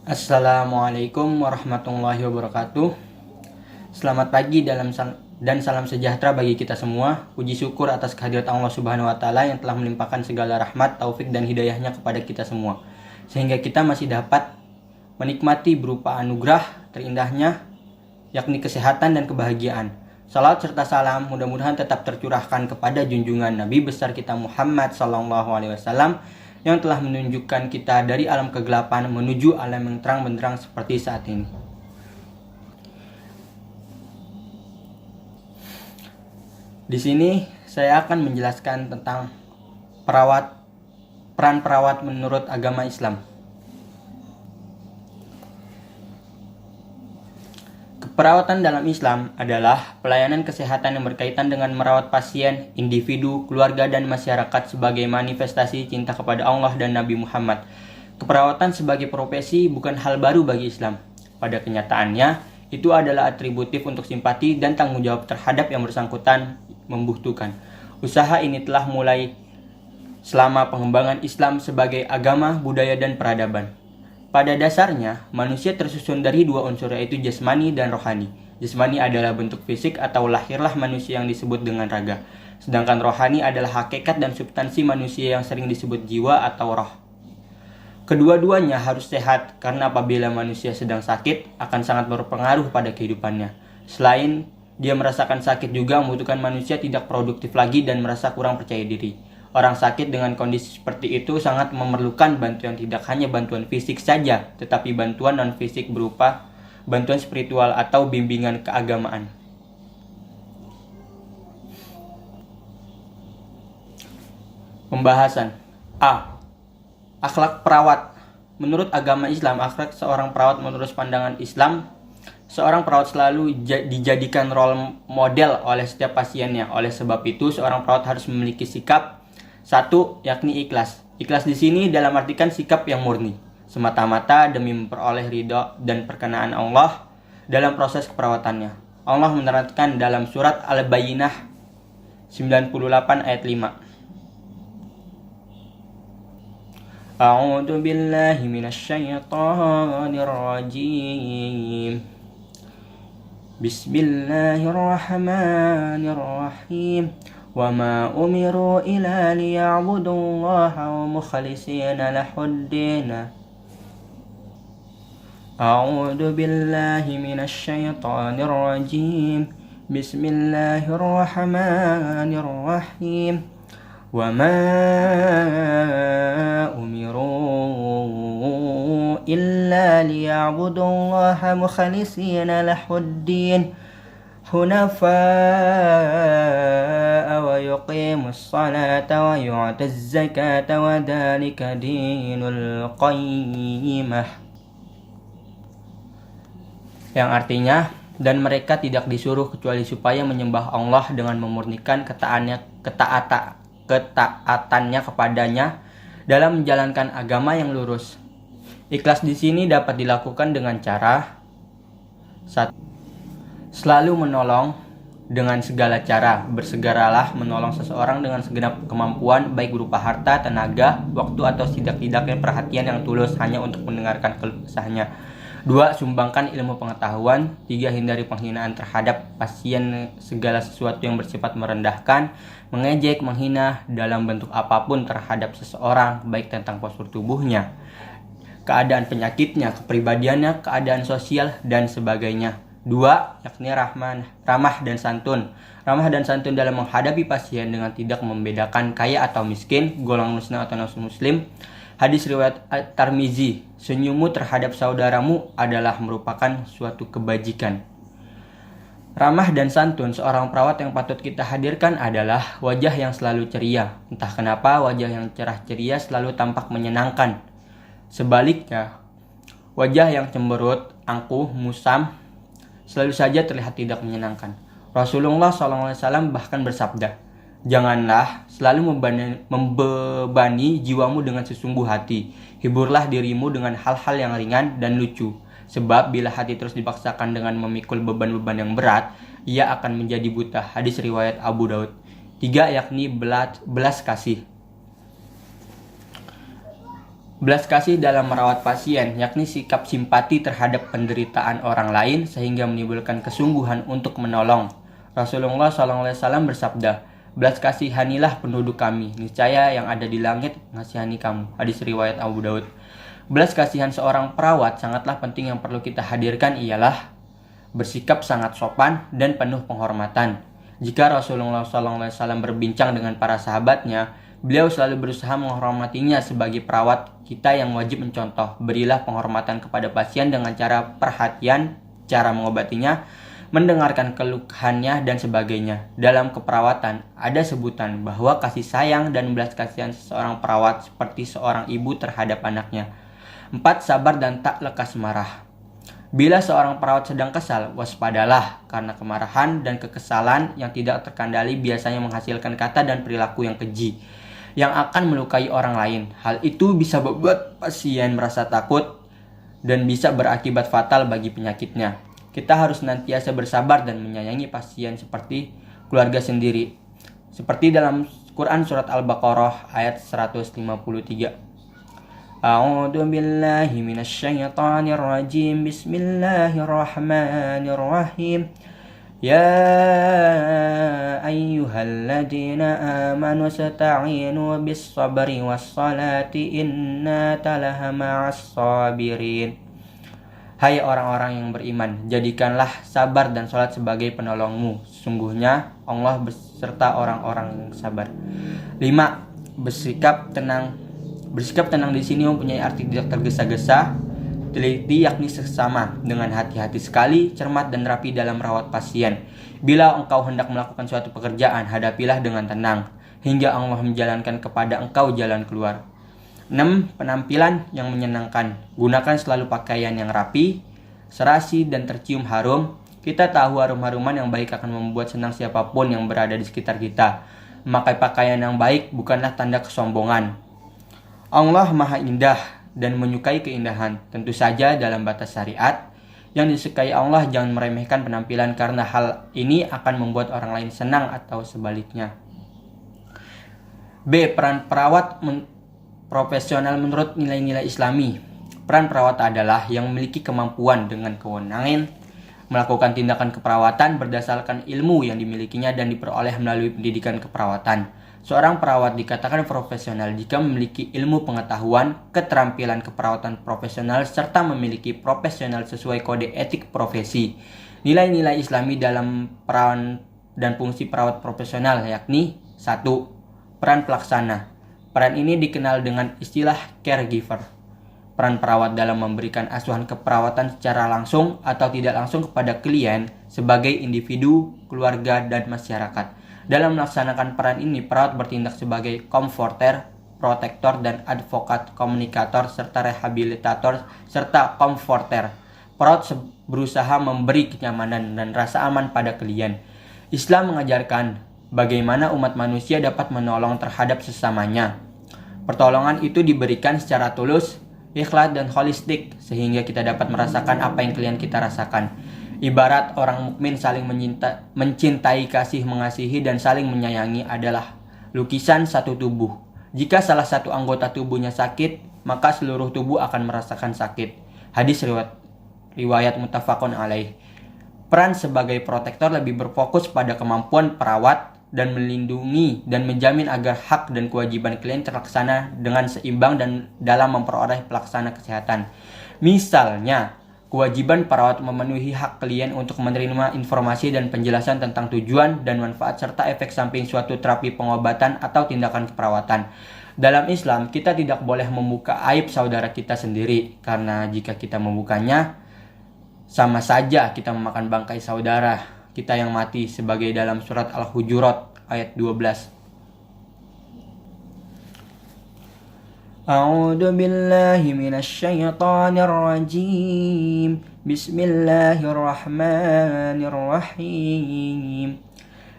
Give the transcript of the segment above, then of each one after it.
Assalamualaikum warahmatullahi wabarakatuh. Selamat pagi dan salam sejahtera bagi kita semua. Puji syukur atas kehadirat Allah Subhanahu wa taala yang telah melimpahkan segala rahmat, taufik dan hidayahnya kepada kita semua, sehingga kita masih dapat menikmati berupa anugerah terindahnya, yakni kesehatan dan kebahagiaan. Salat serta salam mudah-mudahan tetap tercurahkan kepada junjungan Nabi besar kita Muhammad SAW yang telah menunjukkan kita dari alam kegelapan menuju alam yang terang benderang seperti saat ini. Di sini saya akan menjelaskan tentang peran perawat menurut agama Islam. Perawatan dalam Islam adalah pelayanan kesehatan yang berkaitan dengan merawat pasien, individu, keluarga, dan masyarakat sebagai manifestasi cinta kepada Allah dan Nabi Muhammad. Keperawatan sebagai profesi bukan hal baru bagi Islam. Pada kenyataannya, itu adalah atributif untuk simpati dan tanggung jawab terhadap yang bersangkutan membutuhkan. Usaha ini telah mulai selama pengembangan Islam sebagai agama, budaya, dan peradaban. Pada dasarnya, manusia tersusun dari dua unsur, yaitu jasmani dan rohani. Jasmani adalah bentuk fisik atau lahirlah manusia yang disebut dengan raga. Sedangkan rohani adalah hakikat dan substansi manusia yang sering disebut jiwa atau roh. Kedua-duanya harus sehat, karena apabila manusia sedang sakit, akan sangat berpengaruh pada kehidupannya. Selain dia merasakan sakit juga membutuhkan manusia tidak produktif lagi dan merasa kurang percaya diri. Orang sakit dengan kondisi seperti itu sangat memerlukan bantuan, tidak hanya bantuan fisik saja, tetapi bantuan non-fisik berupa bantuan spiritual atau bimbingan keagamaan. Pembahasan A. Akhlak perawat. Menurut agama Islam, akhlak seorang perawat menurut pandangan Islam, seorang perawat selalu dijadikan role model oleh setiap pasiennya. Oleh sebab itu, seorang perawat harus memiliki sikap satu, yakni ikhlas. Ikhlas di sini dalam artikan sikap yang murni, semata-mata demi memperoleh ridho dan perkenaan Allah dalam proses keperawatannya. Allah menerangkan dalam surat Al-Bayyinah 98 ayat 5. A'udzu billahi minasyaitonir rajim. Bismillahirrahmanirrahim. وَمَا أُمِرُوا إِلَّا لِيَعْبُدُوا اللَّهَ مُخْلِصِينَ لَهُ الدِّينَ أَعُوذُ بِاللَّهِ مِنَ الشَّيْطَانِ الرَّجِيمِ بِسْمِ اللَّهِ الرَّحْمَنِ الرَّحِيمِ وَمَا أُمِرُوا إِلَّا لِيَعْبُدُوا اللَّهَ مُخْلِصِينَ لَهُ الدِّينَ حنفاء ويقيموا الصلاة ويؤتوا الزكاة وذلك دين القيمة, yang artinya, dan mereka tidak disuruh kecuali supaya menyembah Allah dengan memurnikan ketaatannya kepadanya dalam menjalankan agama yang lurus. Ikhlas di sini dapat dilakukan dengan cara 1. Selalu menolong dengan segala cara. Bersegeralah menolong seseorang dengan segenap kemampuan, baik berupa harta, tenaga, waktu, atau tidak-tidaknya perhatian yang tulus hanya untuk mendengarkan keluh kesahnya. 2. Sumbangkan ilmu pengetahuan. 3. Hindari penghinaan terhadap pasien, segala sesuatu yang bersifat merendahkan, mengejek, menghina dalam bentuk apapun terhadap seseorang, baik tentang postur tubuhnya, keadaan penyakitnya, kepribadiannya, keadaan sosial, dan sebagainya. 2. Yakni ramah dan santun. Ramah dan santun dalam menghadapi pasien dengan tidak membedakan kaya atau miskin, golongan muslim atau non-muslim. Hadis riwayat At-Tirmizi, senyummu terhadap saudaramu adalah merupakan suatu kebajikan. Ramah dan santun seorang perawat yang patut kita hadirkan adalah wajah yang selalu ceria. Entah kenapa wajah yang cerah ceria selalu tampak menyenangkan. Sebaliknya, wajah yang cemberut, angkuh, musam selalu saja terlihat tidak menyenangkan. Rasulullah SAW bahkan bersabda, janganlah selalu membebani jiwamu dengan sesungguh hati. Hiburlah dirimu dengan hal-hal yang ringan dan lucu. Sebab bila hati terus dipaksakan dengan memikul beban-beban yang berat, ia akan menjadi buta. Hadis riwayat Abu Daud. 3. Yakni belas kasih. Belas kasih dalam merawat pasien, yakni sikap simpati terhadap penderitaan orang lain sehingga menimbulkan kesungguhan untuk menolong. Rasulullah SAW bersabda, "Belas kasihanilah penduduk kami, niscaya yang ada di langit mengasihani kamu." Hadis riwayat Abu Daud. Belas kasihan seorang perawat sangatlah penting, yang perlu kita hadirkan ialah bersikap sangat sopan dan penuh penghormatan. Jika Rasulullah SAW berbincang dengan para sahabatnya, beliau selalu berusaha menghormatinya sebagai perawat. Kita yang wajib mencontoh, berilah penghormatan kepada pasien dengan cara perhatian, cara mengobatinya, mendengarkan keluhannya, dan sebagainya. Dalam keperawatan, ada sebutan bahwa kasih sayang dan belas kasihan seorang perawat seperti seorang ibu terhadap anaknya. 4. Sabar dan tak lekas marah. Bila seorang perawat sedang kesal, waspadalah, karena kemarahan dan kekesalan yang tidak terkendali biasanya menghasilkan kata dan perilaku yang keji yang akan melukai orang lain. Hal itu bisa membuat pasien merasa takut dan bisa berakibat fatal bagi penyakitnya. Kita harus senantiasa bersabar dan menyayangi pasien seperti keluarga sendiri. Seperti dalam Quran surat Al-Baqarah ayat 153. A'udzu billahi minasyaitonir rajim. Bismillahirrahmanirrahim. Ya ayyuhalladzina amanu ista'inu bis sabri was salati inna talaha ma'as sabirin. Hai orang-orang yang beriman, jadikanlah sabar dan salat sebagai penolongmu. Sungguhnya Allah beserta orang-orang yang sabar. 5. Bersikap tenang. Bersikap tenang di sini mempunyai arti tidak tergesa-gesa, teliti, yakni seksama, dengan hati-hati sekali, cermat dan rapi dalam merawat pasien. Bila engkau hendak melakukan suatu pekerjaan, hadapilah dengan tenang, hingga Allah menjalankan kepada engkau jalan keluar. 6. Penampilan yang menyenangkan. Gunakan selalu pakaian yang rapi, serasi, dan tercium harum. Kita tahu harum-haruman yang baik akan membuat senang siapapun yang berada di sekitar kita. Memakai pakaian yang baik bukanlah tanda kesombongan. Allah Maha Indah dan menyukai keindahan, tentu saja dalam batas syariat. Yang disukai Allah jangan meremehkan penampilan, karena hal ini akan membuat orang lain senang atau sebaliknya. B. Peran perawat profesional menurut nilai-nilai Islami. Peran perawat adalah yang memiliki kemampuan dengan kewenangan melakukan tindakan keperawatan berdasarkan ilmu yang dimilikinya dan diperoleh melalui pendidikan keperawatan. Seorang perawat dikatakan profesional jika memiliki ilmu pengetahuan, keterampilan keperawatan profesional, serta memiliki profesional sesuai kode etik profesi. Nilai-nilai Islami dalam peran dan fungsi perawat profesional yakni 1. Peran pelaksana. Peran ini dikenal dengan istilah caregiver. Peran perawat dalam memberikan asuhan keperawatan secara langsung atau tidak langsung kepada klien sebagai individu, keluarga, dan masyarakat. Dalam melaksanakan peran ini, perawat bertindak sebagai komforter, protektor, dan advokat, komunikator, serta rehabilitator, serta komforter. Perawat berusaha memberi kenyamanan dan rasa aman pada klien. Islam mengajarkan bagaimana umat manusia dapat menolong terhadap sesamanya. Pertolongan itu diberikan secara tulus, ikhlas, dan holistik, sehingga kita dapat merasakan apa yang klien kita rasakan. Ibarat orang mukmin saling mencintai, kasih, mengasihi, dan saling menyayangi adalah lukisan satu tubuh. Jika salah satu anggota tubuhnya sakit, maka seluruh tubuh akan merasakan sakit. Hadis riwayat muttafaqun alaih. Peran sebagai protektor lebih berfokus pada kemampuan perawat dan melindungi dan menjamin agar hak dan kewajiban klien terlaksana dengan seimbang dan dalam memperoleh pelaksana kesehatan. Misalnya, kewajiban perawat memenuhi hak klien untuk menerima informasi dan penjelasan tentang tujuan dan manfaat serta efek samping suatu terapi pengobatan atau tindakan keperawatan. Dalam Islam, kita tidak boleh membuka aib saudara kita sendiri, karena jika kita membukanya, sama saja kita memakan bangkai saudara kita yang mati, sebagai dalam surat Al-Hujurat ayat 12. A'udzu billahi minasyaitonir rajim. Bismillahirrahmanirrahim.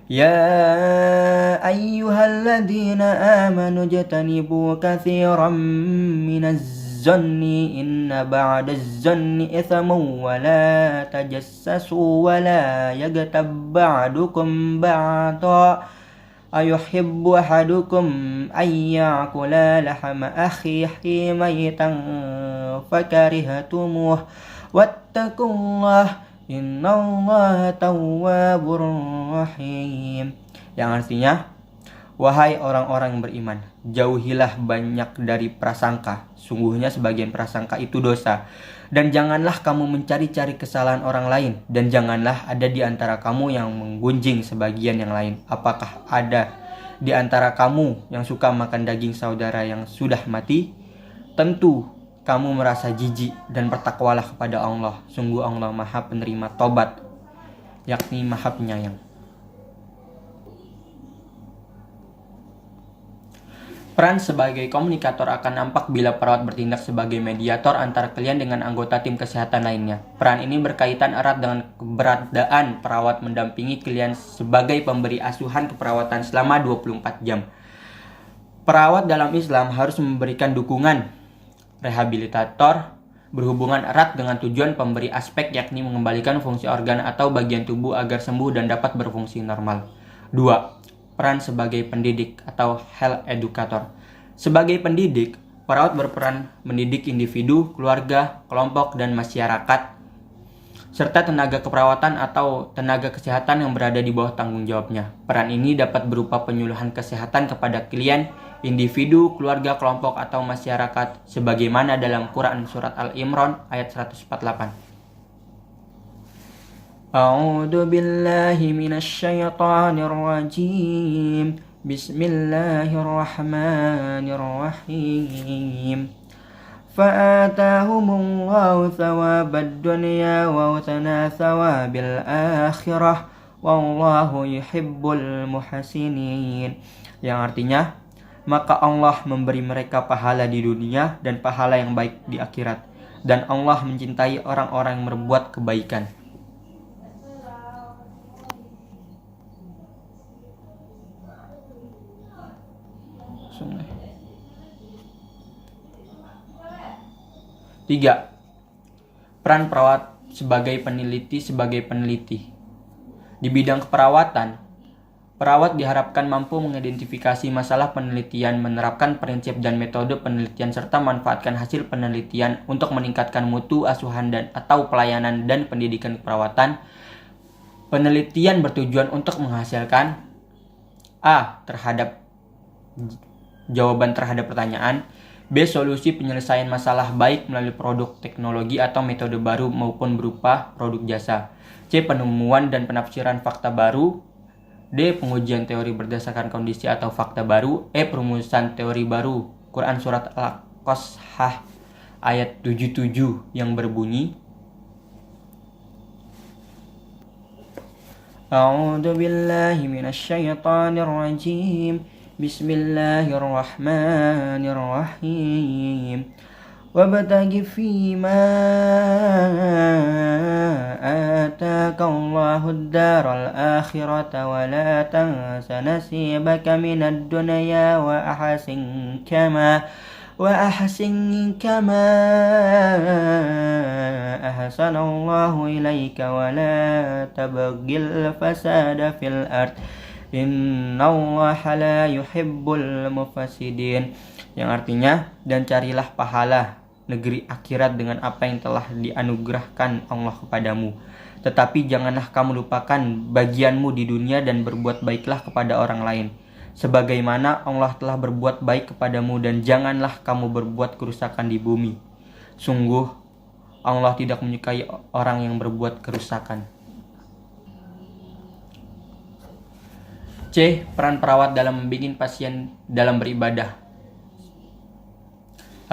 Ya ayyuhalladzina amanu jtanibu katsiran minaz zanni inna ba'daz zanni itsmun wa la tajassasu wa la yaghtab ba'dukum ba'da Ayuhibbu ahadukum ayyakula lahama akhihi maytan fakarihatumuh wattaqullah innallaha tawwabur rahim. Yang artinya, wahai orang-orang yang beriman, jauhilah banyak dari prasangka. Sungguhnya sebagian prasangka itu dosa. Dan janganlah kamu mencari-cari kesalahan orang lain. Dan janganlah ada di antara kamu yang menggunjing sebagian yang lain. Apakah ada di antara kamu yang suka makan daging saudara yang sudah mati? Tentu kamu merasa jijik dan bertakwalah kepada Allah. Sungguh Allah Maha Penerima Tobat, yakni Maha Penyayang. Peran sebagai komunikator akan nampak bila perawat bertindak sebagai mediator antara klien dengan anggota tim kesehatan lainnya. Peran ini berkaitan erat dengan keberadaan perawat mendampingi klien sebagai pemberi asuhan keperawatan selama 24 jam. Perawat dalam Islam harus memberikan dukungan rehabilitator berhubungan erat dengan tujuan pemberi aspek, yakni mengembalikan fungsi organ atau bagian tubuh agar sembuh dan dapat berfungsi normal. 2. Peran sebagai pendidik atau health educator. Sebagai pendidik, perawat berperan mendidik individu, keluarga, kelompok, dan masyarakat, serta tenaga keperawatan atau tenaga kesehatan yang berada di bawah tanggung jawabnya. Peran ini dapat berupa penyuluhan kesehatan kepada klien, individu, keluarga, kelompok, atau masyarakat, sebagaimana dalam Quran Surat Al-Imran ayat 148. A'udzu billahi minasy syaithanir rajim. Bismillahirrahmanirrahim. Fa'atahumullahu thawabad dunya wa husna thawabil akhirah wallahu yuhibbul muhsinin. Yang artinya, maka Allah memberi mereka pahala di dunia dan pahala yang baik di akhirat, dan Allah mencintai orang-orang yang berbuat kebaikan. Tiga, peran perawat sebagai peneliti. Di bidang keperawatan, perawat diharapkan mampu mengidentifikasi masalah penelitian, menerapkan prinsip dan metode penelitian, serta memanfaatkan hasil penelitian untuk meningkatkan mutu asuhan atau pelayanan dan pendidikan keperawatan. Penelitian bertujuan untuk menghasilkan A. Jawaban terhadap pertanyaan, B. Solusi penyelesaian masalah baik melalui produk teknologi atau metode baru maupun berupa produk jasa, C. Penemuan dan penafsiran fakta baru, D. Pengujian teori berdasarkan kondisi atau fakta baru, E. Perumusan teori baru. Quran Surat Al-Qasas ayat 77 yang berbunyi, A'udzu billahi minasy syaithanir rajim. Bismillahirrahmanirrahim. Wabtaghi fima ataakallahu ad-daral akhirata wa la tansa nasibaka minad dunya wa ahsin kama ahsanallahu ilaika wa la tabghil fasada fil ard innallaha la yuhibbul mufsidin. Yang artinya, dan carilah pahala negeri akhirat dengan apa yang telah dianugerahkan Allah kepadamu. Tetapi janganlah kamu lupakan bagianmu di dunia dan berbuat baiklah kepada orang lain, sebagaimana Allah telah berbuat baik kepadamu, dan janganlah kamu berbuat kerusakan di bumi. Sungguh Allah tidak menyukai orang yang berbuat kerusakan. C. Peran perawat dalam membimbing pasien dalam beribadah.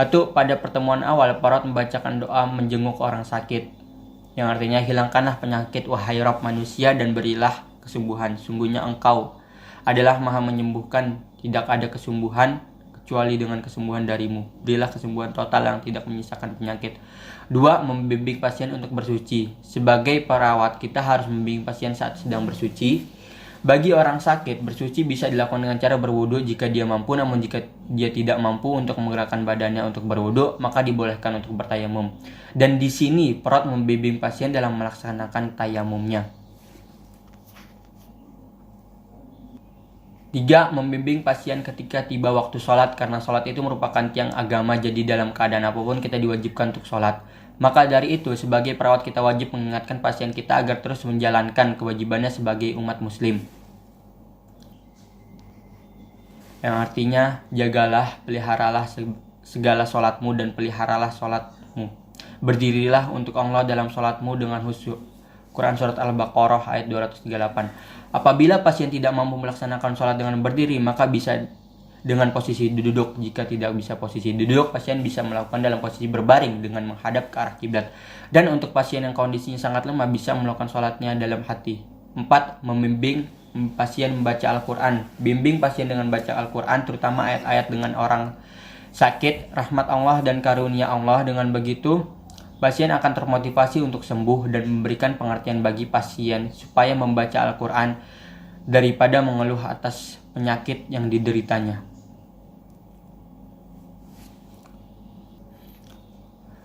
1. Pada pertemuan awal, perawat membacakan doa menjenguk orang sakit, yang artinya, hilangkanlah penyakit wahai Rabb manusia dan berilah kesembuhan. Sungguhnya Engkau adalah Maha menyembuhkan, tidak ada kesembuhan kecuali dengan kesembuhan darimu. Berilah kesembuhan total yang tidak menyisakan penyakit. 2. Membimbing pasien untuk bersuci. Sebagai perawat, kita harus membimbing pasien saat sedang bersuci. Bagi orang sakit, bersuci bisa dilakukan dengan cara berwudu jika dia mampu, namun jika dia tidak mampu untuk menggerakkan badannya untuk berwudu, maka dibolehkan untuk bertayamum. Dan di sini perawat membimbing pasien dalam melaksanakan tayamumnya. 3. Membimbing pasien ketika tiba waktu sholat, karena sholat itu merupakan tiang agama, jadi dalam keadaan apapun kita diwajibkan untuk sholat. Maka dari itu, sebagai perawat kita wajib mengingatkan pasien kita agar terus menjalankan kewajibannya sebagai umat muslim. Yang artinya, jagalah, peliharalah segala sholatmu dan peliharalah sholatmu. Berdirilah untuk Allah dalam sholatmu dengan khusyuk. Quran Surat Al-Baqarah ayat 238. Apabila pasien tidak mampu melaksanakan sholat dengan berdiri, maka bisa dengan posisi duduk. Jika tidak bisa posisi duduk, pasien bisa melakukan dalam posisi berbaring dengan menghadap ke arah kiblat. Dan untuk pasien yang kondisinya sangat lemah, bisa melakukan sholatnya dalam hati. 4. Membimbing pasien membaca Al-Quran. Bimbing pasien dengan baca Al-Quran, terutama ayat-ayat dengan orang sakit, rahmat Allah dan karunia Allah. Dengan begitu, pasien akan termotivasi untuk sembuh dan memberikan pengertian bagi pasien supaya membaca Al-Quran daripada mengeluh atas penyakit yang dideritanya.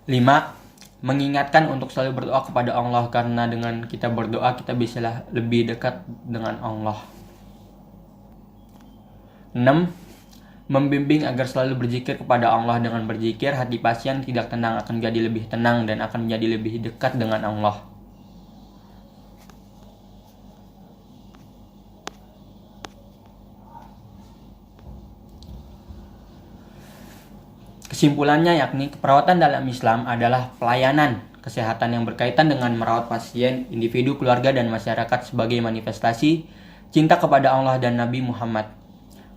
5. Mengingatkan untuk selalu berdoa kepada Allah, karena dengan kita berdoa kita bisa lebih dekat dengan Allah. 6. Membimbing agar selalu berzikir kepada Allah. Dengan berzikir, hati pasien tidak tenang akan menjadi lebih tenang dan akan menjadi lebih dekat dengan Allah. Kesimpulannya yakni keperawatan dalam Islam adalah pelayanan kesehatan yang berkaitan dengan merawat pasien, individu, keluarga, dan masyarakat sebagai manifestasi cinta kepada Allah dan Nabi Muhammad.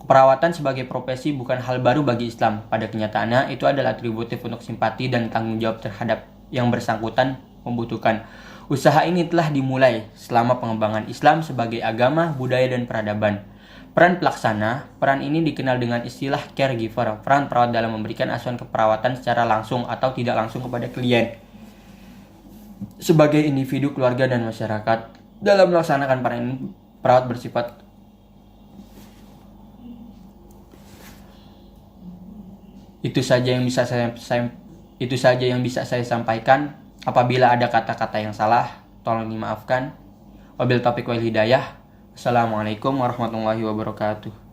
Keperawatan sebagai profesi bukan hal baru bagi Islam. Pada kenyataannya, itu adalah atributif untuk simpati dan tanggung jawab terhadap yang bersangkutan membutuhkan. Usaha ini telah dimulai selama pengembangan Islam sebagai agama, budaya, dan peradaban. Peran pelaksana, peran ini dikenal dengan istilah caregiver, peran perawat dalam memberikan asuhan keperawatan secara langsung atau tidak langsung kepada klien, sebagai individu, keluarga, dan masyarakat. Dalam melaksanakan peran ini, perawat bersifat Itu saja yang bisa saya sampaikan. Apabila ada kata-kata yang salah, tolong dimaafkan. Wabil taufiq wal hidayah. Assalamualaikum warahmatullahi wabarakatuh.